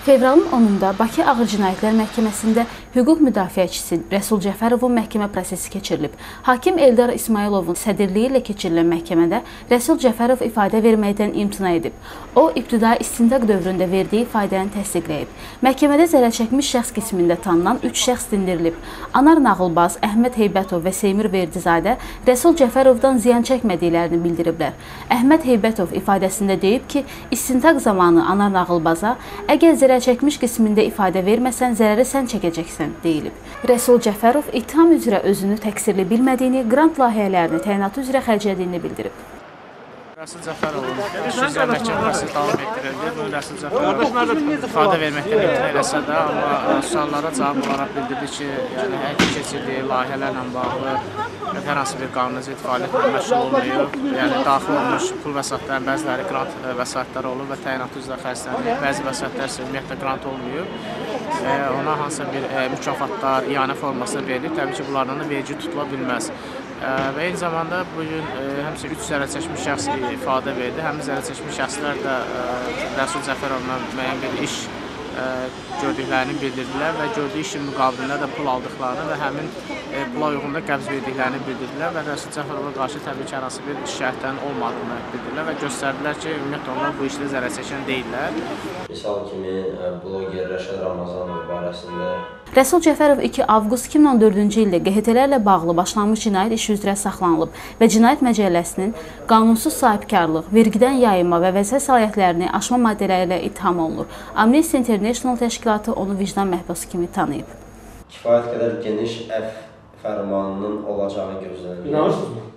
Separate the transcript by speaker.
Speaker 1: Fevralın 10-da Bakı Ağır Cinayətlər Məhkəməsində hüquq müdafiəçisi Rəsul Cəfərovun məhkəmə prosesi keçirilib. Hakim Eldar İsmayılovun sədrliyi ilə keçirilən məhkəmədə Rəsul Cəfərov ifadə verməkdən imtina edib. O, ibtidai istintaq dövründə verdiyi ifadəni təsdiqləyib. Məhkəmədə zərərçəkmiş şəxs qismində tanınan 3 şəxs dindirilib. Anar nağılbaz Əhməd Heybətov və Seymur Verdizadə Rəsul Cəfərovdan ziyan çəkmədiklərini bildiriblər. Əhməd Heybətov ifadəsində deyib ki, istintaq zamanı Anar nağılbaza əgər zərərçəkmiş qismində ifadə verməsən, zərəri sən çəkəcəksən, deyilib. Rəsul Cəfərov ittiham üzrə özünü təqsirli bilmədiyini, qrant layihələrini təyinatı üzrə xərclədiyini bildirib.
Speaker 2: Rəsul Cəfərovun sözlər məhkəmə prosesi davam etdirildi. Rəsul Cəfərov ifadə verməkdən imtina eləsə də, amma suallara cavab olaraq bildirdi ki, həyata keçirdiyi layihələrlə bağlı hər hansı bir qanunsuz fəaliyyətlə məşğul olmayıb. Daxil olmuş pul vəsaitlərin bəziləri qrant vəsaitləri olub və təyinatı üzrə xərclənib. Bəzi vəsaitlər isə ümumiyyətlə qrant olmayıb. Ona hansısa bir mükafatlar, iyanə formasında verilir. Təbii ki, bunlardan da verici tutula bilməz. Və eyni zamanda bugün həmçinin 3 zərərçəkmiş şəxs ifadə verdi. Həmin zərərçəkmiş şəxslər də Rəsul Cəfərovla müəyyən bir iş gördüklərini bildirdilər və gördüyü işin müqabilində də pul aldıqlarını və həmin pula uyğun da qəbz verdiklərini bildirdilər və Rəsul Cəfərova qarşı təbii ki, hər hansı bir şikayətlərin olmadığını bildirdilər və göstərdilər ki, ümumiyyətlə onlar bu işdə zərər çəkən deyillər.
Speaker 3: Misal kimi, bloger Rəşad Ramazanov barəsində
Speaker 1: Rəsul Cəfərov 2 avqust 2014-cü ildə QHT-lərlə bağlı başlanmış cinayət işi üzrə saxlanılıb və Cinayət Məcəlləsinin qanunsuz sahibkarlıq, vergidən yayınma və vəzifə səlahiyyətlərini aşma maddələri ilə ittiham olunur. Amnesty International təşkilatı onu vicdan məhbusu kimi tanıyıb.
Speaker 3: Kifayət qədər geniş əfv fərmanının olacağı gözlənilir.
Speaker 4: İnanırsınızmı?